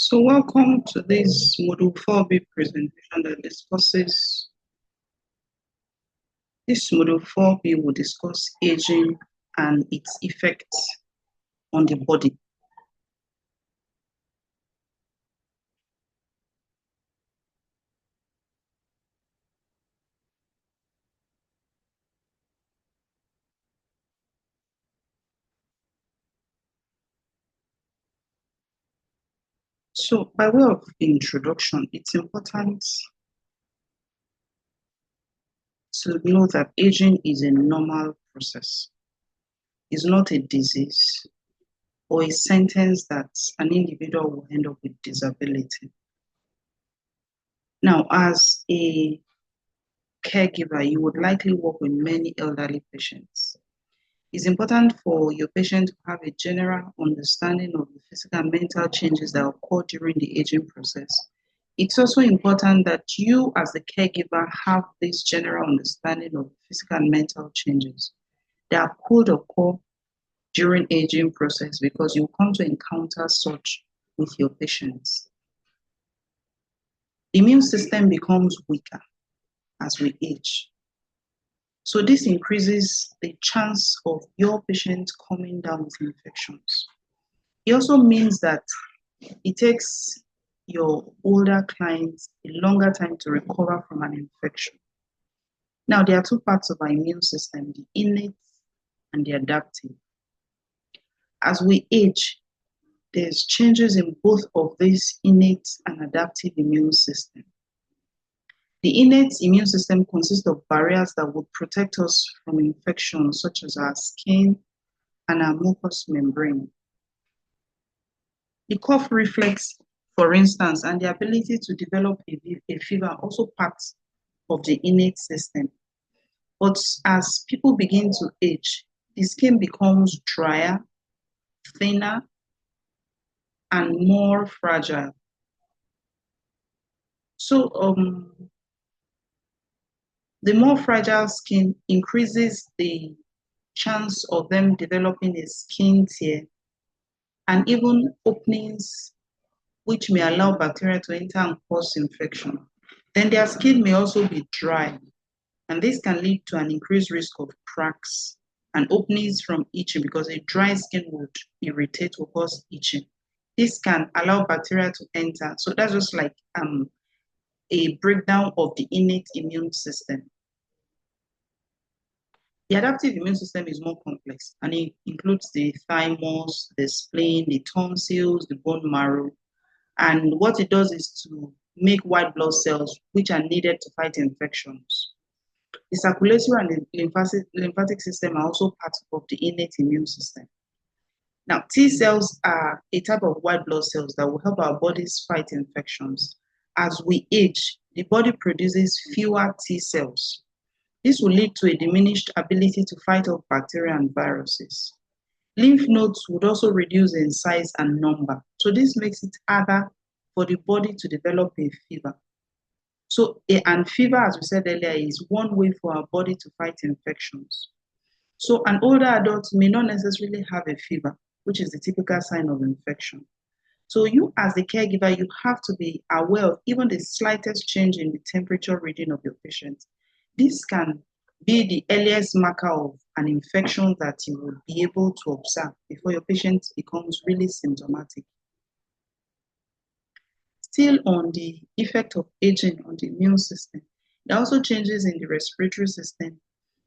So welcome to this Module 4B presentation that discusses, this Module 4B will discuss aging and its effects on the body. So by way of introduction, it's important to know that aging is a normal process. It's not a disease or a sentence that an individual will end up with disability. Now, as a caregiver, you would likely work with many elderly patients. It's important for your patient to have a general understanding of the physical and mental changes that occur during the aging process. It's also important that you, as the caregiver, have this general understanding of the physical and mental changes that could occur during aging process, because you come to encounter such with your patients. The immune system becomes weaker as we age. So this increases the chance of your patient coming down with infections. It also means that it takes your older clients a longer time to recover from an infection. Now, there are two parts of our immune system, the innate and the adaptive. As we age, there's changes in both of these innate and adaptive immune system. The innate immune system consists of barriers that would protect us from infections such as our skin and our mucous membrane. The cough reflex, for instance, and the ability to develop a fever are also parts of the innate system. But as people begin to age, the skin becomes drier, thinner, and more fragile. So the more fragile skin increases the chance of them developing a skin tear and even openings which may allow bacteria to enter and cause infection. Then their skin may also be dry, and this can lead to an increased risk of cracks and openings from itching, because a dry skin would irritate or cause itching. This can allow bacteria to enter. So that's just like a breakdown of the innate immune system. The adaptive immune system is more complex, and it includes the thymus, the spleen, the tonsils, the bone marrow. And what it does is to make white blood cells, which are needed to fight infections. The circulatory and the lymphatic system are also part of the innate immune system. Now, T cells are a type of white blood cells that will help our bodies fight infections. As we age, the body produces fewer T cells. This will lead to a diminished ability to fight off bacteria and viruses. Lymph nodes would also reduce in size and number. So this makes it harder for the body to develop a fever. So, and fever, as we said earlier, is one way for our body to fight infections. So an older adult may not necessarily have a fever, which is the typical sign of infection. So you, as the caregiver, you have to be aware of even the slightest change in the temperature reading of your patient. This can be the earliest marker of an infection that you will be able to observe before your patient becomes really symptomatic. Still on the effect of aging on the immune system, there are also changes in the respiratory system,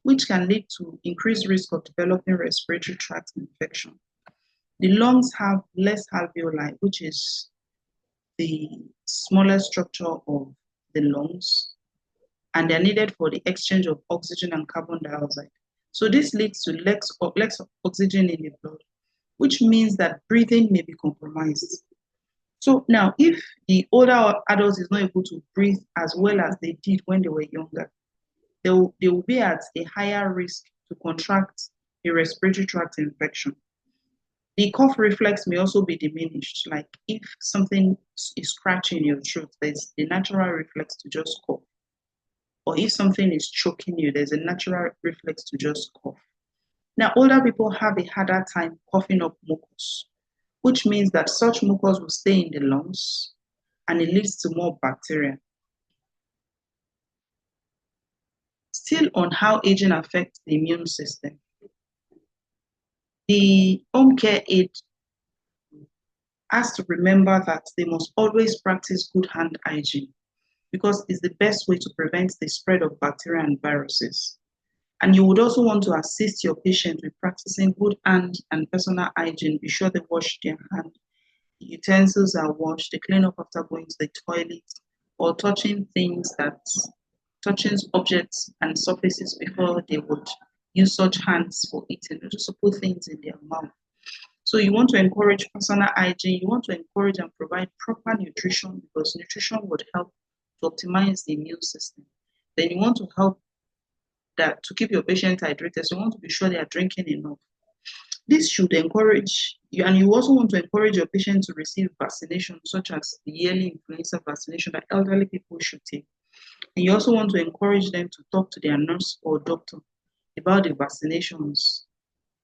which can lead to increased risk of developing respiratory tract infection. The lungs have less alveoli, which is the smallest structure of the lungs, and they're needed for the exchange of oxygen and carbon dioxide. So this leads to less oxygen in the blood, which means that breathing may be compromised. So now, if the older adult is not able to breathe as well as they did when they were younger, they will be at a higher risk to contract a respiratory tract infection. The cough reflex may also be diminished, like if something is scratching your throat, there's a natural reflex to just cough. Or if something is choking you, there's a natural reflex to just cough. Now, older people have a harder time coughing up mucus. which means that such mucus will stay in the lungs and it leads to more bacteria. Still on how aging affects the immune system, the home care aide has to remember that they must always practice good hand hygiene because it's the best way to prevent the spread of bacteria and viruses. And you would also want to assist your patient with practicing good hand and personal hygiene. Be sure they wash their hand. The utensils are washed. They clean up after going to the toilet or touching objects and surfaces before they would use such hands for eating, or just to put things in their mouth. So you want to encourage personal hygiene. You want to encourage and provide proper nutrition because nutrition would help to optimize the immune system. Then you want to help that to keep your patient hydrated. So you want to be sure they are drinking enough. This should encourage you, and you also want to encourage your patient to receive vaccinations such as the yearly influenza vaccination that elderly people should take. And you also want to encourage them to talk to their nurse or doctor about the vaccinations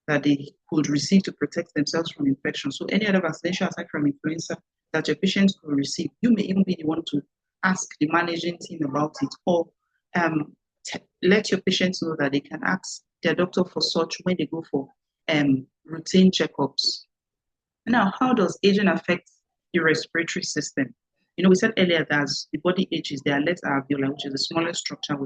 that they could receive to protect themselves from infection. So any other vaccination aside from influenza that your patients could receive, you may even be the one to ask the managing team about it, or let your patients know that they can ask their doctor for such when they go for routine checkups. Now, how does aging affect your respiratory system? We said earlier that as the body ages, there are less alveoli, which is the smallest structure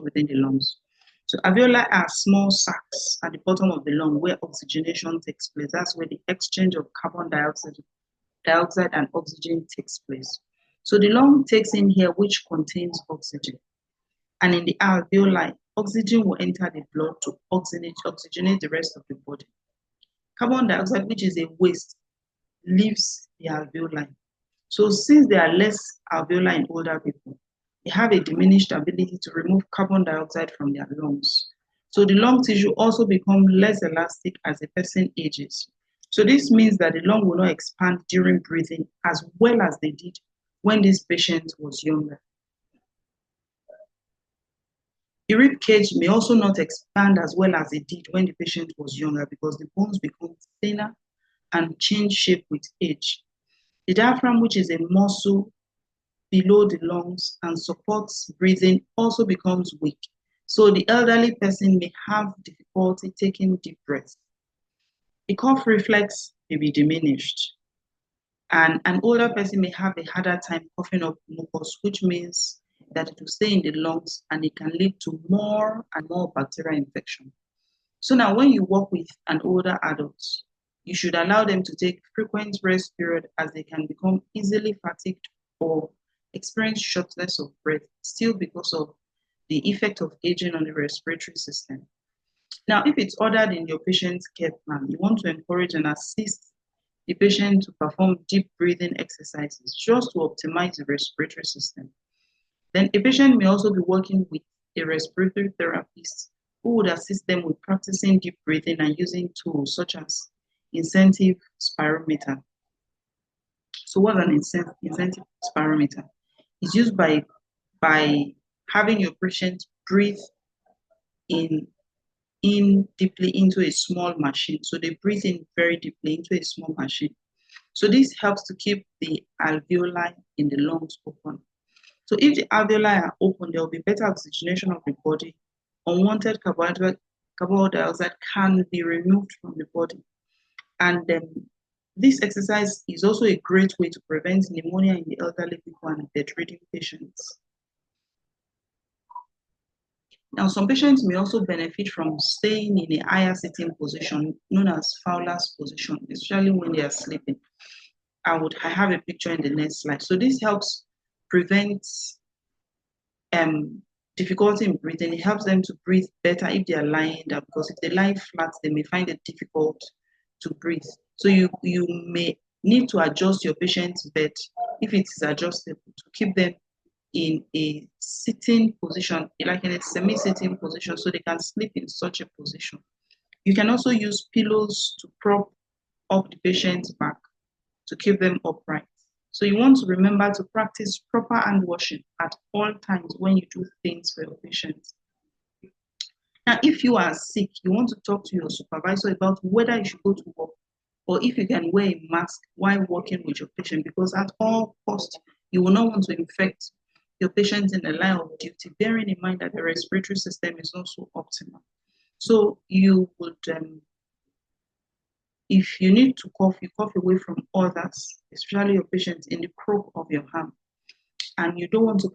within the lungs. So alveoli are small sacs at the bottom of the lung where oxygenation takes place. That's where the exchange of carbon dioxide and oxygen takes place. So the lung takes in air which contains oxygen. And in the alveoli, oxygen will enter the blood to oxygenate the rest of the body. Carbon dioxide, which is a waste, leaves the alveoli. So since there are less alveoli in older people, they have a diminished ability to remove carbon dioxide from their lungs. So the lung tissue also becomes less elastic as a person ages. So this means that the lung will not expand during breathing as well as they did when this patient was younger. The rib cage may also not expand as well as it did when the patient was younger because the bones become thinner and change shape with age. The diaphragm, which is a muscle below the lungs and supports breathing, also becomes weak. So the elderly person may have difficulty taking deep breaths. The cough reflex may be diminished. And an older person may have a harder time coughing up mucus, which means that it will stay in the lungs and it can lead to more and more bacterial infection. So now when you work with an older adult, you should allow them to take frequent rest period as they can become easily fatigued or experience shortness of breath, still because of the effect of aging on the respiratory system. Now, if it's ordered in your patient's care plan, you want to encourage and assist the patient to perform deep breathing exercises just to optimize the respiratory system. Then a patient may also be working with a respiratory therapist who would assist them with practicing deep breathing and using tools such as incentive spirometer. So what's an incentive spirometer? It's used by having your patient breathe in deeply into a small machine. So they breathe in very deeply into a small machine. So this helps to keep the alveoli in the lungs open. So if the alveoli are open, there will be better oxygenation of the body. Unwanted carbon dioxide can be removed from the body. And this exercise is also a great way to prevent pneumonia in the elderly people and bedridden patients. Now, some patients may also benefit from staying in a higher sitting position known as Fowler's position, especially when they are sleeping. I have a picture in the next slide. So this helps prevent difficulty in breathing. It helps them to breathe better if they are lying down, because if they lie flat, they may find it difficult to breathe. So you may need to adjust your patient's bed if it is adjustable to keep them in a sitting position, like in a semi-sitting position, so they can sleep in such a position. You can also use pillows to prop up the patient's back to keep them upright. So you want to remember to practice proper hand washing at all times when you do things for your patients. Now, if you are sick, you want to talk to your supervisor about whether you should go to work or if you can wear a mask while working with your patient, because at all costs, you will not want to infect your patient in the line of duty, bearing in mind that the respiratory system is also optimal. So you would, if you need to cough, you cough away from others, especially your patients, in the crook of your hand. And you don't want to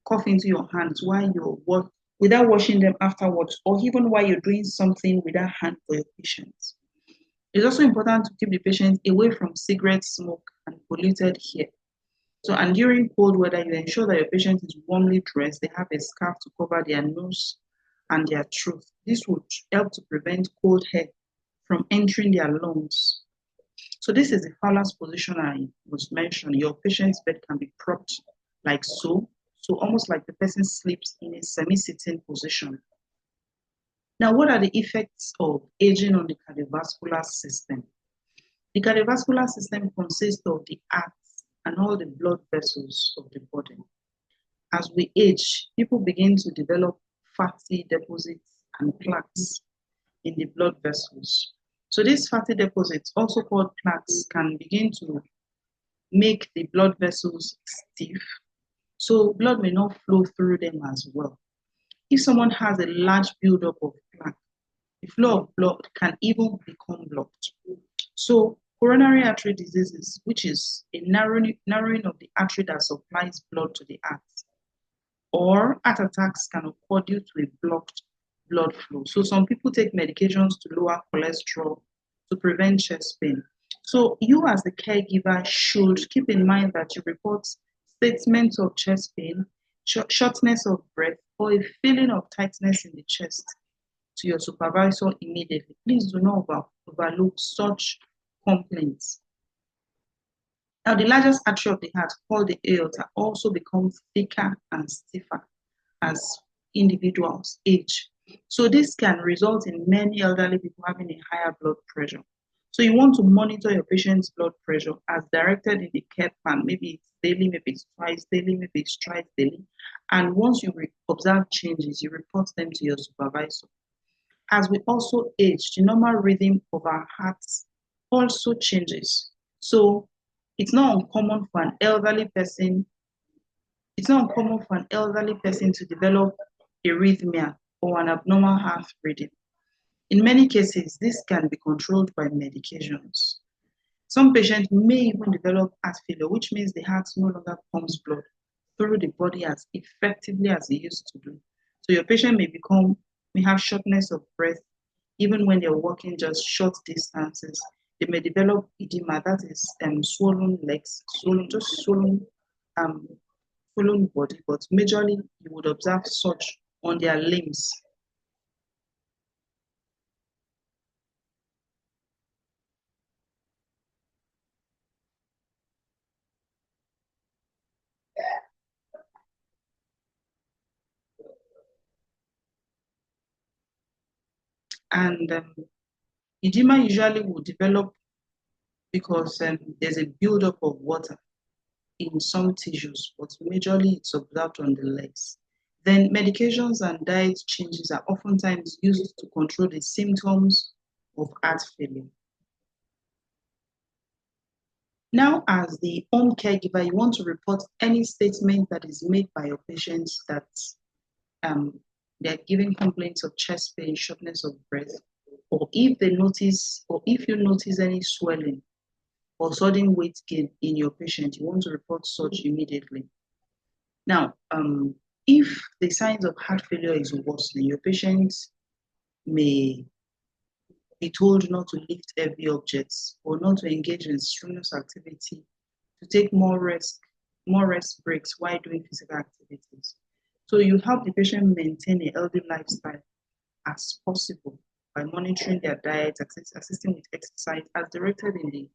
cough into your hands while you're without washing them afterwards, or even while you're doing something with that hand for your patients. It's also important to keep the patient away from cigarette smoke and polluted air. So, and during cold weather, you ensure that your patient is warmly dressed. They have a scarf to cover their nose and their throat. This would help to prevent cold air from entering their lungs. So this is the Fowler's position I was mentioned. Your patient's bed can be propped like so. So almost like the person sleeps in a semi-sitting position. Now, what are the effects of aging on the cardiovascular system? The cardiovascular system consists of the heart and all the blood vessels of the body. As we age, people begin to develop fatty deposits and plaques in the blood vessels. So these fatty deposits, also called plaques, can begin to make the blood vessels stiff. So blood may not flow through them as well. If someone has a large buildup of plaque, the flow of blood can even become blocked. So coronary artery diseases, which is a narrowing of the artery that supplies blood to the heart, or heart attacks can occur due to a blocked blood flow. So some people take medications to lower cholesterol to prevent chest pain. So you as the caregiver should keep in mind that you report statements of chest pain, shortness of breath, or a feeling of tightness in the chest to your supervisor immediately. Please do not overlook such complaints. Now, the largest artery of the heart, called the aorta, also becomes thicker and stiffer as individuals age. So this can result in many elderly people having a higher blood pressure. So you want to monitor your patient's blood pressure as directed in the care plan. Maybe it's daily, maybe it's twice daily, maybe it's thrice daily. And once you observe changes, you report them to your supervisor. As we also age, the normal rhythm of our hearts also changes. So it's not uncommon for an elderly person to develop arrhythmia or an abnormal heart rhythm. In many cases, this can be controlled by medications. Some patients may even develop heart failure, which means the heart no longer pumps blood through the body as effectively as it used to do. So your patient may have shortness of breath even when they're walking just short distances. They may develop edema, that is swollen legs, swollen body, but majorly you would observe such on their limbs. And edema usually will develop because there's a buildup of water in some tissues, but majorly it's observed on the legs. Then medications and diet changes are oftentimes used to control the symptoms of heart failure. Now, as the home caregiver, you want to report any statement that is made by your patients that they're giving complaints of chest pain, shortness of breath, or if you notice any swelling or sudden weight gain in your patient, you want to report such immediately. Now, if the signs of heart failure is worsening, your patient may be told not to lift heavy objects or not to engage in strenuous activity, to take more rest breaks while doing physical activities. So you help the patient maintain a healthy lifestyle as possible by monitoring their diet, assisting with exercise as directed in the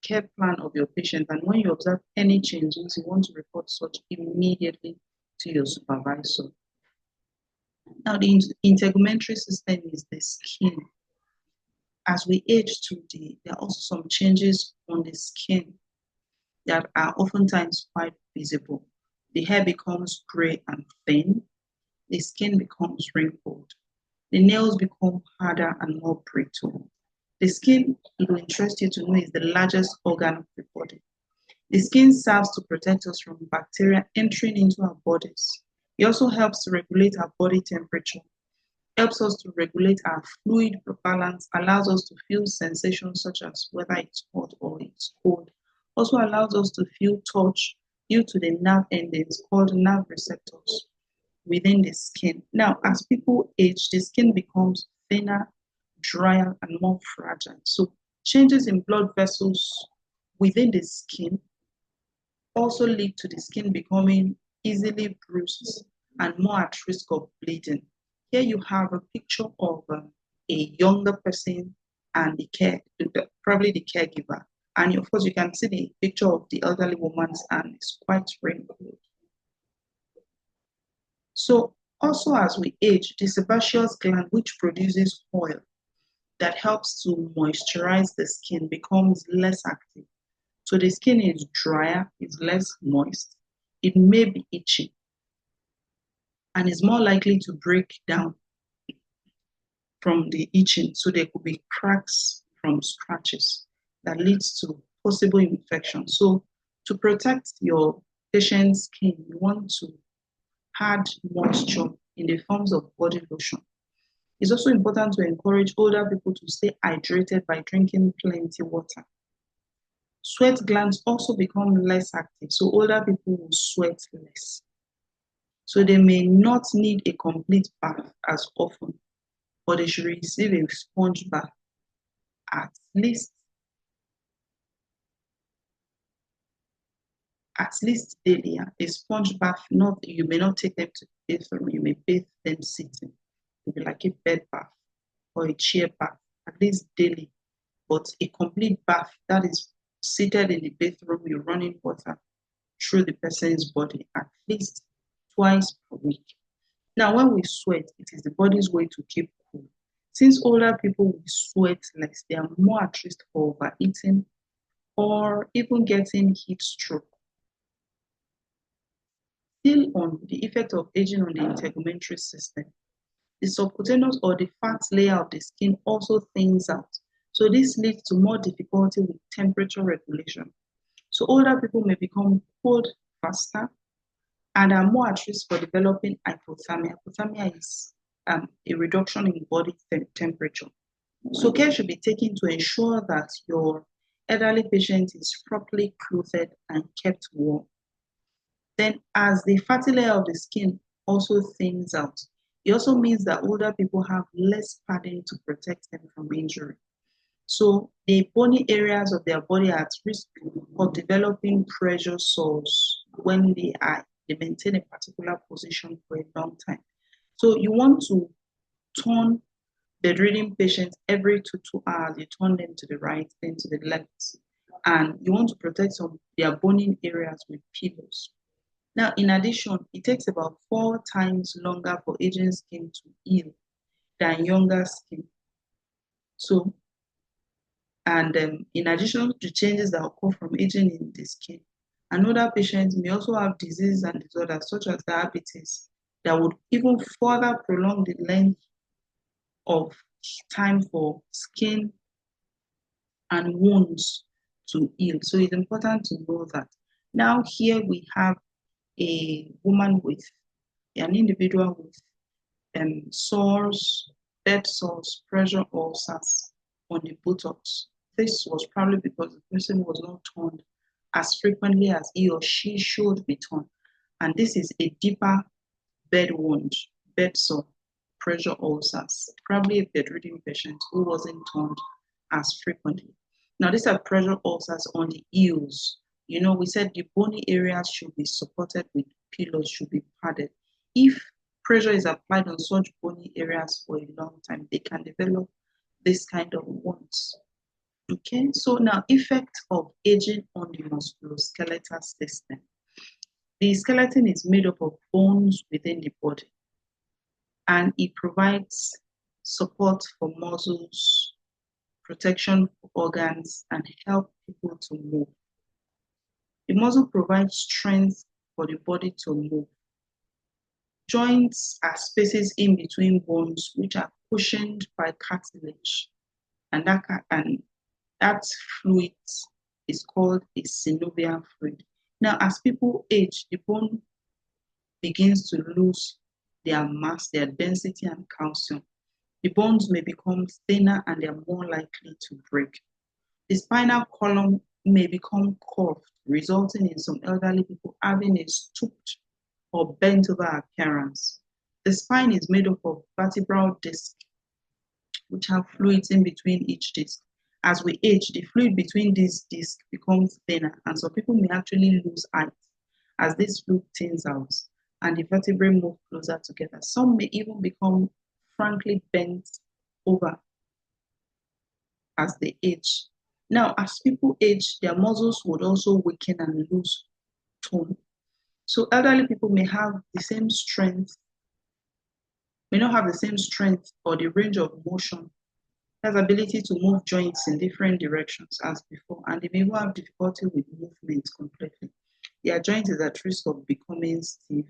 care plan of your patient. And when you observe any changes, you want to report such immediately to your supervisor. Now, the integumentary system is the skin. As we age there are also some changes on the skin that are oftentimes quite visible. The hair becomes gray and thin. The skin becomes wrinkled. The nails become harder and more brittle. The skin, it will interest you to know, is the largest organ of the body. The skin serves to protect us from bacteria entering into our bodies. It also helps to regulate our body temperature, helps us to regulate our fluid balance, allows us to feel sensations such as whether it's hot or it's cold, also allows us to feel touch due to the nerve endings called nerve receptors within the skin. Now, as people age, the skin becomes thinner, drier, and more fragile. So changes in blood vessels within the skin also lead to the skin becoming easily bruised and more at risk of bleeding. Here you have a picture of a younger person and probably the caregiver. And of course, you can see the picture of the elderly woman's hand is quite wrinkled. So also as we age, the sebaceous gland, which produces oil that helps to moisturize the skin, becomes less active. So the skin is drier, it's less moist. It may be itchy and is more likely to break down from the itching. So there could be cracks from scratches that leads to possible infection. So to protect your patient's skin, you want to add moisture in the forms of body lotion. It's also important to encourage older people to stay hydrated by drinking plenty water. Sweat glands also become less active, so older people will sweat less. So they may not need a complete bath as often, but they should receive a sponge bath at least daily. A sponge bath, not you may not take them to the bathroom, you may bathe them sitting. It will be like a bed bath or a chair bath, at least daily. But a complete bath that is seated in the bathroom, you're running water through the person's body at least twice per week. Now, when we sweat, it is the body's way to keep cool. Since older people will sweat less, they are more at risk for overeating or even getting heat stroke. Still on the effect of aging on the integumentary system, the subcutaneous or the fat layer of the skin also thins out. So this leads to more difficulty with temperature regulation. So older people may become cold faster and are more at risk for developing hypothermia. Hypothermia is a reduction in body temperature. So care should be taken to ensure that your elderly patient is properly clothed and kept warm. Then as the fatty layer of the skin also thins out, it also means that older people have less padding to protect them from injury. So the bony areas of their body are at risk of developing pressure sores when they maintain a particular position for a long time. So you want to turn bedridden patients every 2 hours. You turn them to the right, then to the left. And you want to protect some their bony areas with pillows. Now, in addition, it takes about 4 times longer for aging skin to heal than younger skin. So, and in addition to changes that occur from aging in the skin, another patient may also have diseases and disorders such as diabetes that would even further prolong the length of time for skin and wounds to heal. So it's important to know that. Now here we have a woman with an individual with sores, bed sores, pressure ulcers on the buttocks. This was probably because the person was not turned as frequently as he or she should be turned. And this is a deeper bed wound, bed sore, pressure ulcers, probably a bedridden patient who wasn't turned as frequently. Now, these are pressure ulcers on the heels. You know, we said the bony areas should be supported with pillows, should be padded. If pressure is applied on such bony areas for a long time, they can develop this kind of wounds. Okay, so now effect of aging on the musculoskeletal system. The skeleton is made up of bones within the body, and it provides support for muscles, protection for organs, and help people to move. The muscle provides strength for the body to move. Joints are spaces in between bones which are cushioned by cartilage, and that fluid is called a synovial fluid. Now, as people age, the bone begins to lose their mass, their density, and calcium. The bones may become thinner and they are more likely to break. The spinal column may become curved, resulting in some elderly people having a stooped or bent over appearance. The spine is made up of vertebral discs, which have fluids in between each disc. As we age, the fluid between these discs becomes thinner, and some people may actually lose height as this fluid thins out and the vertebrae move closer together. Some may even become frankly bent over as they age. Now, as people age, their muscles would also weaken and lose tone. So elderly people may have the same strength, may not have the same strength or the range of motion, has ability to move joints in different directions as before, and they may even have difficulty with movement completely. Their joint is at risk of becoming stiff.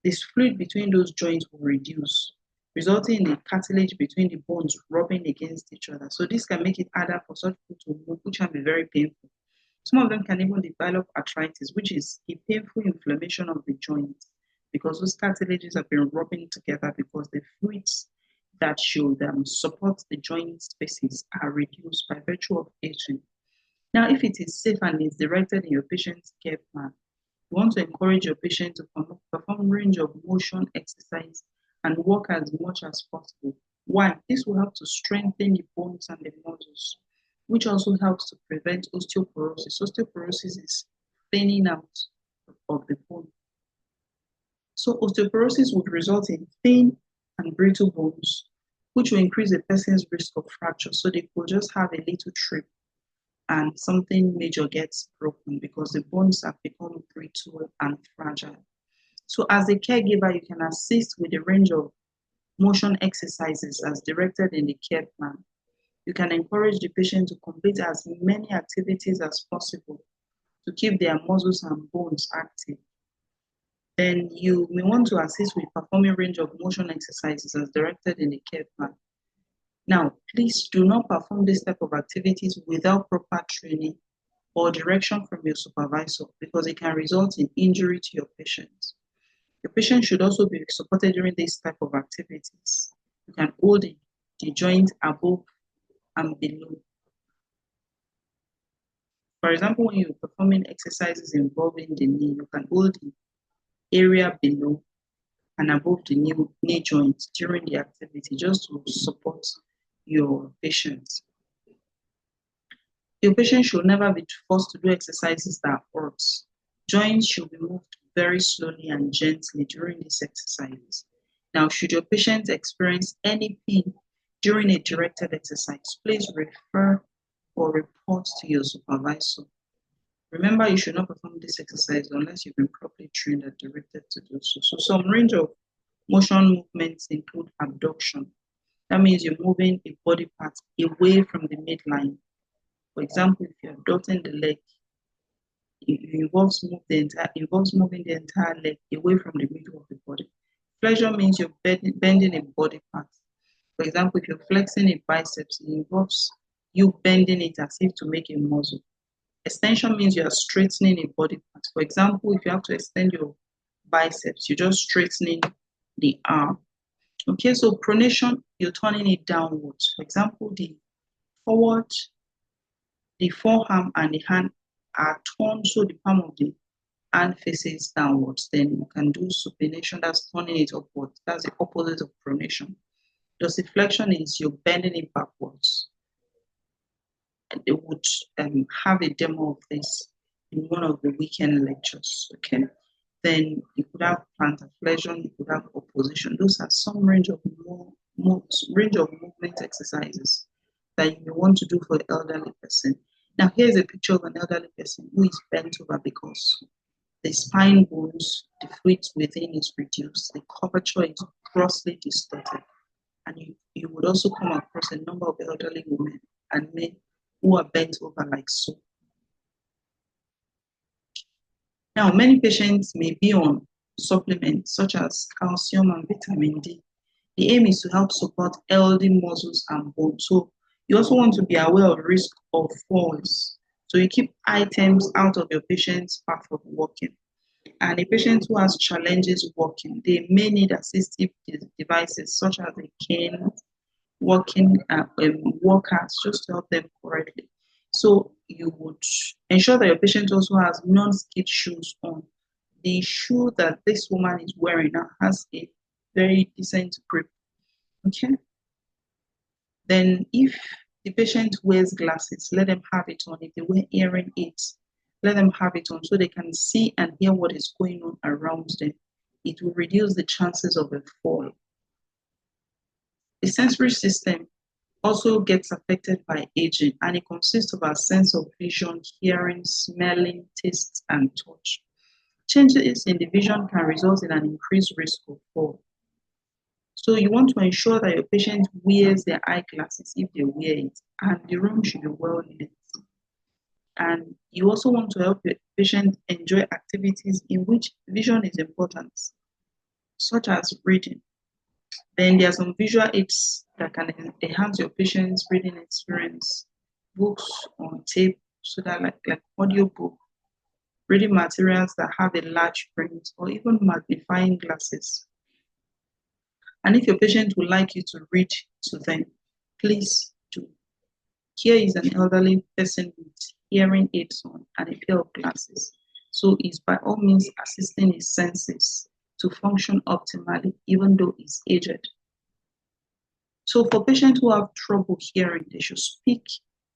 This fluid between those joints will reduce, resulting in the cartilage between the bones rubbing against each other. So this can make it harder for such people to move, which can be very painful. Some of them can even develop arthritis, which is a painful inflammation of the joints because those cartilages have been rubbing together because the fluids that should support the joint spaces are reduced by virtue of aging. Now, if it is safe and is directed in your patient's care plan, you want to encourage your patient to perform range of motion exercise and walk as much as possible. Why? This will help to strengthen the bones and the muscles, which also helps to prevent osteoporosis. Osteoporosis is thinning out of the bone. So osteoporosis would result in thin and brittle bones, which will increase a person's risk of fracture. So they could just have a little trip and something major gets broken because the bones have become brittle and fragile. So as a caregiver, you can assist with a range of motion exercises as directed in the care plan. You can encourage the patient to complete as many activities as possible to keep their muscles and bones active. Then you may want to assist with performing a range of motion exercises as directed in the care plan. Now, please do not perform this type of activities without proper training or direction from your supervisor because it can result in injury to your patient. Your patient should also be supported during this type of activities. You can hold the joint above and below. For example, when you're performing exercises involving the knee, you can hold the area below and above the knee joint during the activity just to support your patient. Your patient should never be forced to do exercises that hurt. Joints should be moved very slowly and gently during these exercises. Now, should your patient experience any pain during a directed exercise, please refer or report to your supervisor. Remember, you should not perform this exercise unless you've been properly trained and directed to do so. So some range of motion movements include abduction. That means you're moving a body part away from the midline. For example, if you're abducting the leg, it involves moving the entire leg away from the middle of the body. Flexion means you're bending a body part. For example, if you're flexing a biceps, it involves you bending it as if to make a muscle. Extension means you are straightening a body part. For example, if you have to extend your biceps, you're just straightening the arm. Okay, so pronation, you're turning it downwards. For example, the forearm and the hand are turned so the palm of the hand faces downwards. Then you can do supination, that's turning it upwards. That's the opposite of pronation. Dorsiflexion is you're bending it backwards. And they would have a demo of this in one of the weekend lectures. Okay. Then you could have plantar flexion, you could have opposition. Those are some range of movement exercises that you want to do for the elderly person. Now here's a picture of an elderly person who is bent over because the spine bones, the fluid within is reduced, the curvature is grossly distorted. And you would also come across a number of elderly women and men who are bent over like so. Now, many patients may be on supplements such as calcium and vitamin D. The aim is to help support healthy muscles and bones. So You also want to be aware of risk of falls. So you keep items out of your patient's path of walking. And a patient who has challenges walking, they may need assistive devices such as a cane, walking walkers, just to help them correctly. So you would ensure that your patient also has non-skid shoes on. The shoe that this woman is wearing now has a very decent grip. Okay. Then if the patient wears glasses, let them have it on. If they wear hearing aids, let them have it on so they can see and hear what is going on around them. It will reduce the chances of a fall. The sensory system also gets affected by aging, and it consists of our sense of vision, hearing, smelling, taste, and touch. Changes in the vision can result in an increased risk of fall. So you want to ensure that your patient wears their eyeglasses if they wear it, and the room should be well lit. And you also want to help your patient enjoy activities in which vision is important, such as reading. Then there are some visual aids that can enhance your patient's reading experience. Books on tape, so that like audio book, reading materials that have a large print, or even magnifying glasses. And if your patient would like you to read to them, please do. Here is an elderly person with hearing aids on and a pair of glasses. So he's by all means assisting his senses to function optimally, even though he's aged. So for patients who have trouble hearing, they should speak.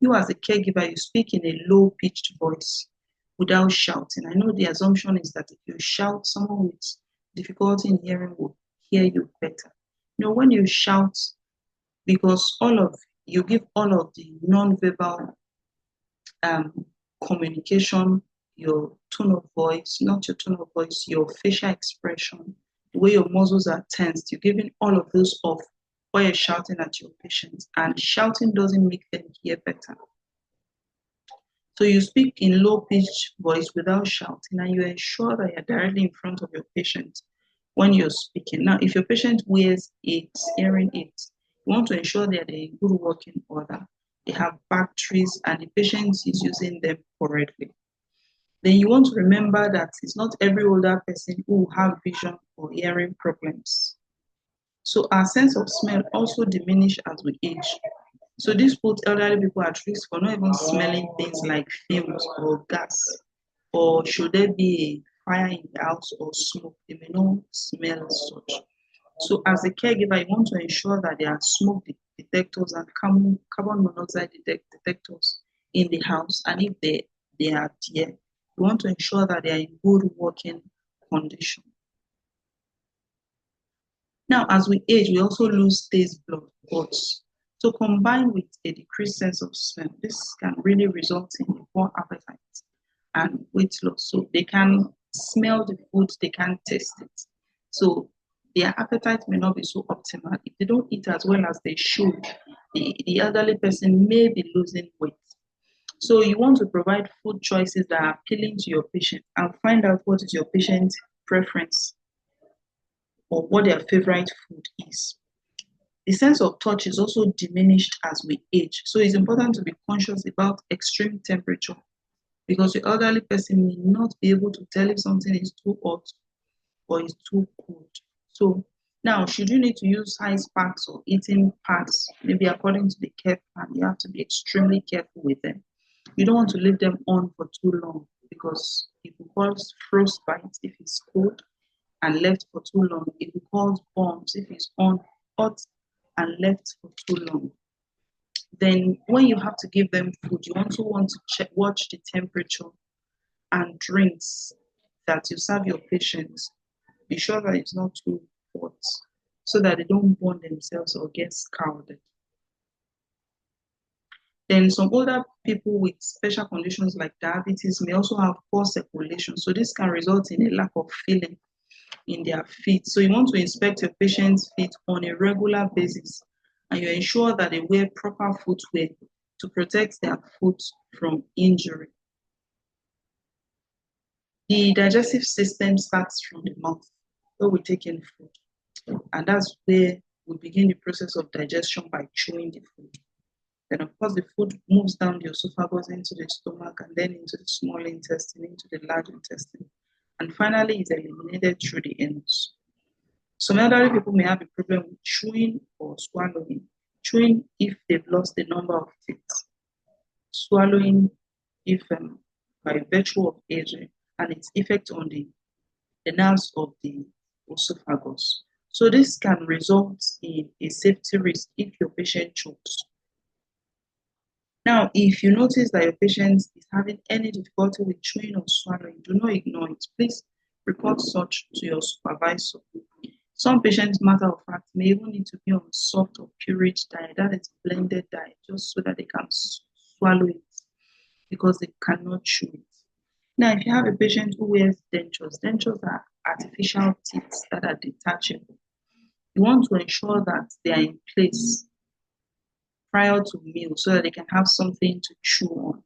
You as a caregiver, you speak in a low-pitched voice without shouting. I know the assumption is that if you shout, someone with difficulty in hearing will hear you better. When you shout, because you give all of the non-verbal communication, your tone of voice, not your tone of voice, your facial expression, the way your muscles are tensed, you're giving all of those off while you're shouting at your patients, and shouting doesn't make them hear better. So you speak in low-pitched voice without shouting, and you ensure that you're directly in front of your patient when you're speaking. Now, if your patient wears hearing aids, you want to ensure that they're in good working order. They have batteries and the patient is using them correctly. Then you want to remember that it's not every older person who have vision or hearing problems. So our sense of smell also diminish as we age. So this puts elderly people at risk for not even smelling things like fumes or gas, or should there be a fire in the house or smoke, they may not smell such. So as a caregiver, you want to ensure that there are smoke detectors and carbon monoxide detectors in the house, and if they are there, you want to ensure that they are in good working condition. Now, as we age, we also lose taste buds. So combined with a decreased sense of smell, this can really result in a poor appetite and weight loss. So they can smell the food, they can't taste it. So their appetite may not be so optimal. If they don't eat as well as they should, the elderly person may be losing weight. So you want to provide food choices that are appealing to your patient and find out what is your patient's preference or what their favorite food is. The sense of touch is also diminished as we age. So it's important to be conscious about extreme temperature, because the elderly person may not be able to tell if something is too hot or is too cold. So now, should you need to use ice packs or eating packs, maybe according to the care plan, you have to be extremely careful with them. You don't want to leave them on for too long, because it will cause frostbite if it's cold, and left for too long, it will cause burns if it's on hot and left for too long. Then when you have to give them food, you also want to watch the temperature and drinks that you serve your patients. Be sure that it's not too hot so that they don't burn themselves or get scalded. Then some older people with special conditions like diabetes may also have poor circulation. So this can result in a lack of feeling in their feet. So you want to inspect your patient's feet on a regular basis, and you ensure that they wear proper footwear to protect their foot from injury. The digestive system starts from the mouth, where we take in food, and that's where we begin the process of digestion by chewing the food. Then, of course, the food moves down the esophagus into the stomach and then into the small intestine, into the large intestine, and finally is eliminated through the anus. Some elderly people may have a problem with chewing or swallowing. Chewing if they've lost the number of teeth. Swallowing if by virtue of aging and its effect on the nerves of the esophagus. So this can result in a safety risk if your patient chokes. Now, if you notice that your patient is having any difficulty with chewing or swallowing, do not ignore it. Please report such to your supervisor. Some patients, matter of fact, may even need to be on soft or pureed diet, that is blended diet, just so that they can swallow it because they cannot chew it. Now, if you have a patient who wears dentures, dentures are artificial teeth that are detachable. You want to ensure that they are in place prior to meal so that they can have something to chew on.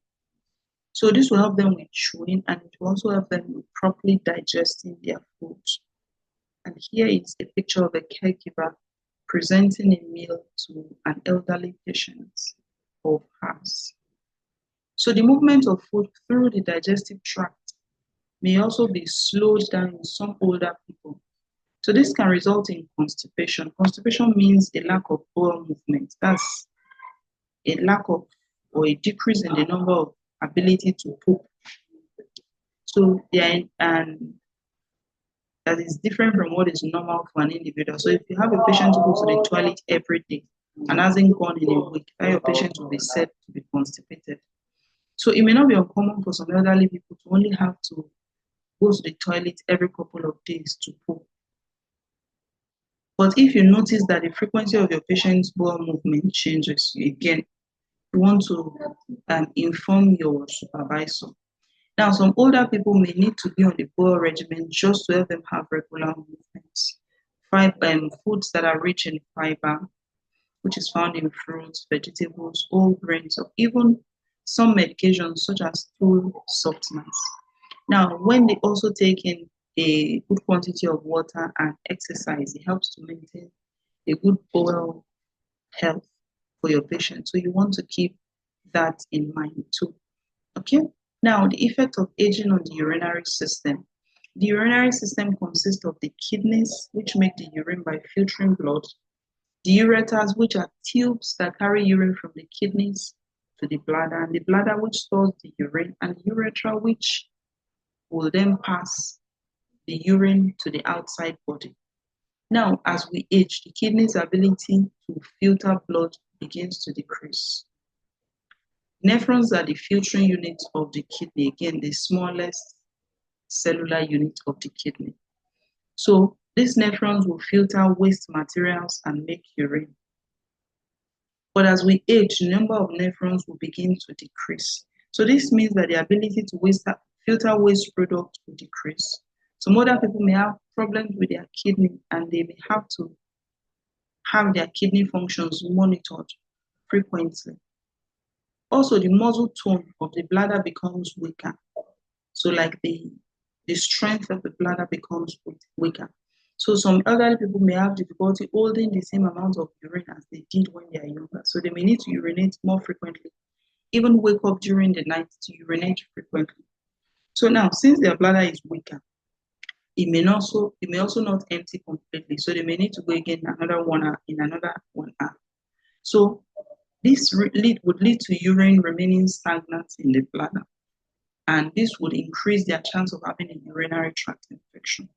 So this will help them with chewing and it will also help them with properly digesting their food. And here is a picture of a caregiver presenting a meal to an elderly patient of hers. So the movement of food through the digestive tract may also be slowed down in some older people. So this can result in constipation. Constipation means a lack of bowel movement. That's a lack of or a decrease in the number of ability to poop. So and that is different from what is normal for an individual. So if you have a patient who goes to the toilet every day and hasn't gone in a week, that your patient will be said to be constipated. So it may not be uncommon for some elderly people to only have to go to the toilet every couple of days to poop. But if you notice that the frequency of your patient's bowel movement changes, again, you want to inform your supervisor. Now, some older people may need to be on the bowel regimen just to help them have regular movements. Foods that are rich in fiber, which is found in fruits, vegetables, whole grains, or even some medications such as stool softeners. Now, when they also take in a good quantity of water and exercise, it helps to maintain a good bowel health for your patient. So you want to keep that in mind too. Okay. Now, the effect of aging on the urinary system. The urinary system consists of the kidneys, which make the urine by filtering blood, the ureters, which are tubes that carry urine from the kidneys to the bladder, and the bladder, which stores the urine, and the urethra, which will then pass the urine to the outside body. Now, as we age, the kidney's ability to filter blood begins to decrease. Nephrons are the filtering unit of the kidney, again, the smallest cellular unit of the kidney. So these nephrons will filter waste materials and make urine. But as we age, the number of nephrons will begin to decrease. So this means that the ability to filter waste products will decrease. Some other people may have problems with their kidney and they may have to have their kidney functions monitored frequently. Also, the muscle tone of the bladder becomes weaker. So like the strength of the bladder becomes weaker. So some elderly people may have difficulty holding the same amount of urine as they did when they are younger. So they may need to urinate more frequently, even wake up during the night to urinate frequently. So now, since their bladder is weaker, it may also not empty completely. So they may need to go again another 1 hour in another 1 hour. So this would lead to urine remaining stagnant in the bladder, and this would increase their chance of having a urinary tract infection.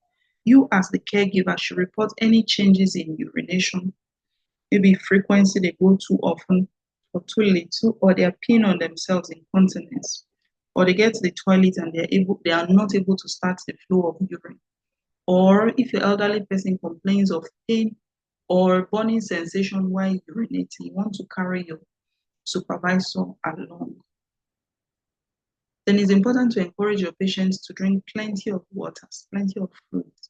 You, as the caregiver, should report any changes in urination, maybe frequency, they go too often or too little, or they are peeing on themselves incontinence, or they get to the toilet and they are not able to start the flow of urine. Or if your elderly person complains of pain or burning sensation while urinating, you want to carry your supervisor along. Then it's important to encourage your patients to drink plenty of water, plenty of fluids.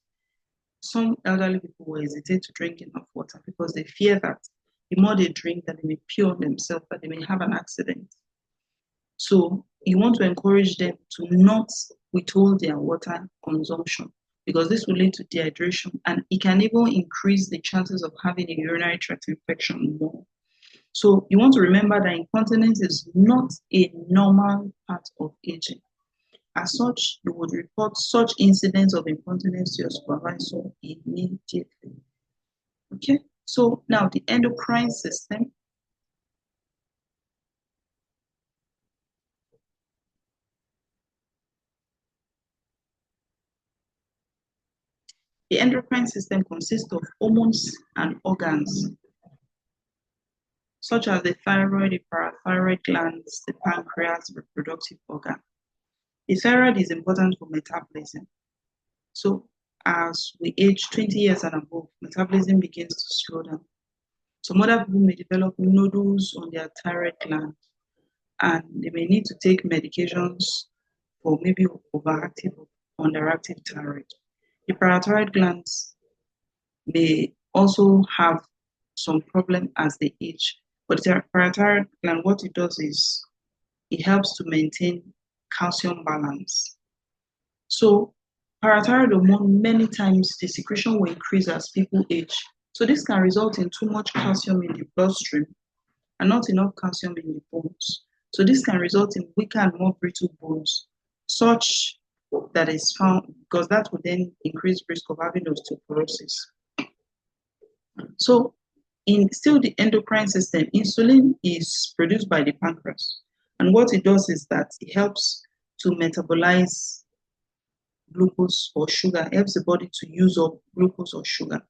Some elderly people will hesitate to drink enough water because they fear that the more they drink, that they may pee on themselves, that they may have an accident. So you want to encourage them to not withhold their water consumption, because this will lead to dehydration and it can even increase the chances of having a urinary tract infection more. So you want to remember that incontinence is not a normal part of aging. As such, you would report such incidents of incontinence to your supervisor immediately. Okay, so now the endocrine system. The endocrine system consists of hormones and organs, such as the thyroid, the parathyroid glands, the pancreas, reproductive organ. The thyroid is important for metabolism. So as we age 20 years and above, metabolism begins to slow down. Some other people may develop nodules on their thyroid gland, and they may need to take medications for maybe overactive or underactive thyroid. The parathyroid glands may also have some problem as they age. But the parathyroid gland, what it does is it helps to maintain calcium balance. So parathyroid hormone, many times the secretion will increase as people age. So this can result in too much calcium in the bloodstream and not enough calcium in the bones. So this can result in weaker and more brittle bones, such that is found because that would then increase risk of having osteoporosis. So in still the endocrine system, insulin is produced by the pancreas. And what it does is that it helps to metabolize glucose or sugar, helps the body to use up glucose or sugar.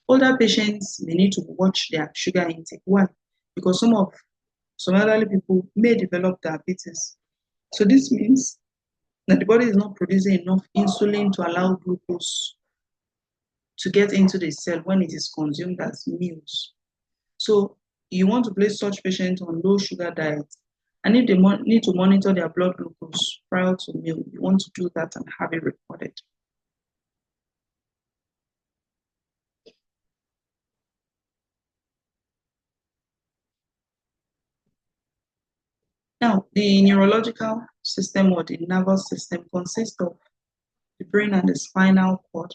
Older patients may need to watch their sugar intake. Why? Because some elderly people may develop diabetes. So this means that the body is not producing enough insulin to allow glucose to get into the cell when it is consumed as meals. So you want to place such patients on low sugar diet. And if they need to monitor their blood glucose prior to meal, you want to do that and have it recorded. Now, the neurological system or the nervous system consists of the brain and the spinal cord.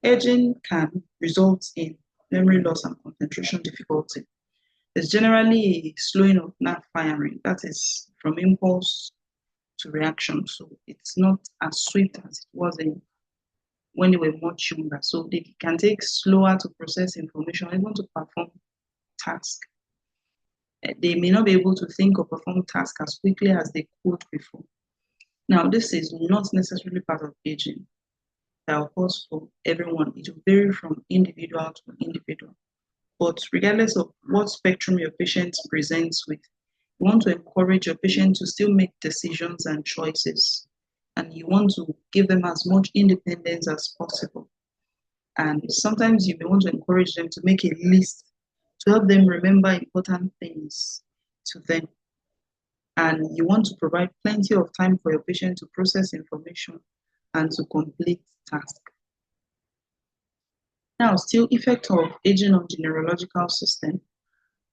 Aging can result in memory loss and concentration difficulty. There's generally a slowing of nerve firing, that is from impulse to reaction. So it's not as swift as it was when they were much younger. So they can take slower to process information, even to perform tasks. They may not be able to think or perform tasks as quickly as they could before. Now, this is not necessarily part of aging. That occurs for everyone. It will vary from individual to individual. But regardless of what spectrum your patient presents with, you want to encourage your patient to still make decisions and choices. And you want to give them as much independence as possible. And sometimes you may want to encourage them to make a list to help them remember important things to them. And you want to provide plenty of time for your patient to process information and to complete tasks. Now, still effect of aging on the neurological system.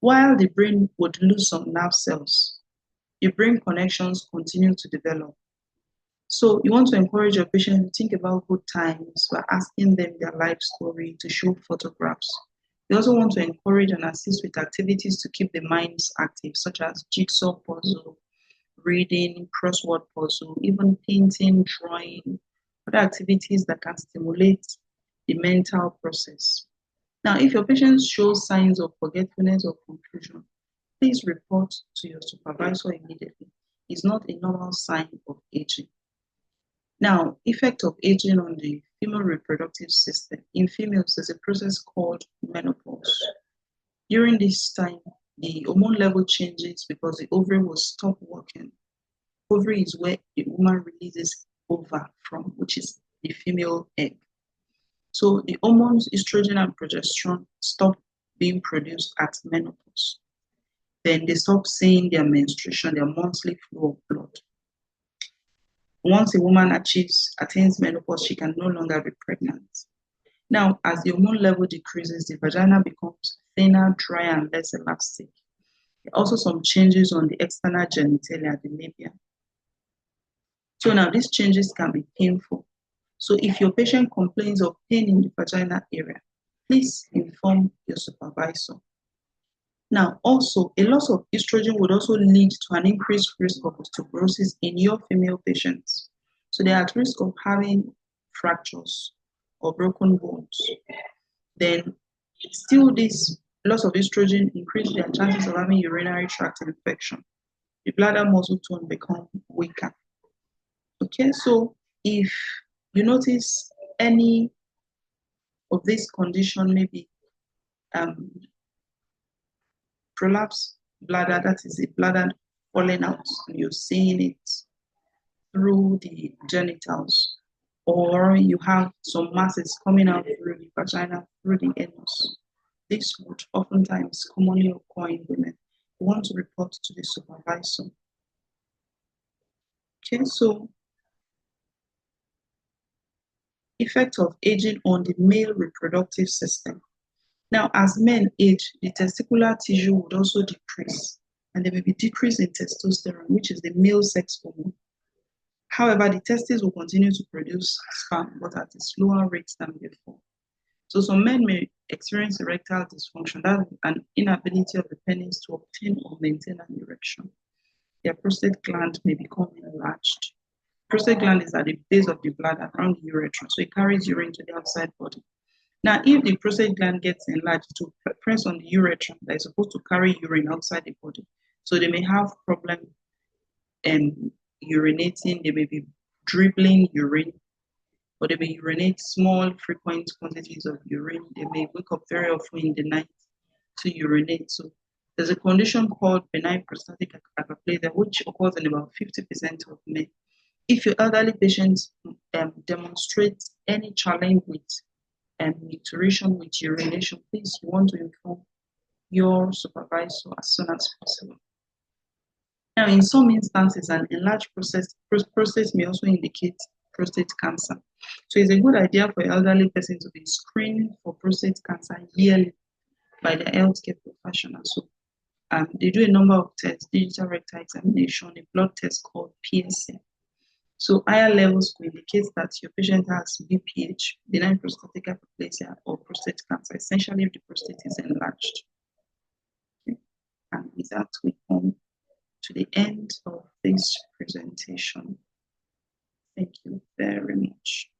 While the brain would lose some nerve cells, the brain connections continue to develop. So you want to encourage your patient to think about good times by asking them their life story, to show photographs. You also want to encourage and assist with activities to keep the minds active, such as jigsaw puzzle, reading, crossword puzzle, even painting, drawing, other activities that can stimulate the mental process. Now, if your patient shows signs of forgetfulness or confusion, please report to your supervisor immediately. It's not a normal sign of aging. Now, effect of aging on the female reproductive system. In females, there's a process called menopause. During this time, the hormone level changes because the ovary will stop working. Ovary is where the woman releases ova from, which is the female egg. So the hormones estrogen and progesterone stop being produced at menopause. Then they stop seeing their menstruation, their monthly flow of blood. Once a woman attains menopause, she can no longer be pregnant. Now, as the hormone level decreases, the vagina becomes thinner, drier, and less elastic. There are also some changes on the external genitalia, the labia. So now these changes can be painful. So if your patient complains of pain in the vagina area, please inform your supervisor. Now, also, a loss of estrogen would also lead to an increased risk of osteoporosis in your female patients. So they are at risk of having fractures or broken bones. Then, still, this loss of estrogen increases their chances of having urinary tract infection. The bladder muscle tone become weaker. Okay, so if you notice any of this condition, maybe um, prolapse bladder, that is a bladder falling out, and you're seeing it through the genitals, or you have some masses coming out through the vagina, through the anus. This would oftentimes commonly occur in women. You want to report to the supervisor. Okay, so effect of aging on the male reproductive system. Now, as men age, the testicular tissue would also decrease, and there may be decrease in testosterone, which is the male sex hormone. However, the testes will continue to produce sperm, but at a slower rate than before. So some men may experience erectile dysfunction, that is an inability of the penis to obtain or maintain an erection. Their prostate gland may become enlarged. Prostate gland is at the base of the bladder around the urethra, so it carries urine to the outside body. Now, if the prostate gland gets enlarged, to press on the urethra that is supposed to carry urine outside the body, so they may have problem urinating, they may be dribbling urine, or they may urinate small, frequent quantities of urine. They may wake up very often in the night to urinate. So there's a condition called benign prostatic hyperplasia, which occurs in about 50% of men. If your elderly patients demonstrate any challenge with micturition, with urination, please, you want to inform your supervisor as soon as possible. Now, in some instances, an enlarged prostate may also indicate prostate cancer. So it's a good idea for elderly person to be screened for prostate cancer yearly by the healthcare professionals. So they do a number of tests, digital rectal examination, a blood test called PSA. So higher levels could indicate that your patient has BPH, benign prostatic hyperplasia, or prostate cancer, essentially if the prostate is enlarged. Okay. And with that, we come to the end of this presentation. Thank you very much.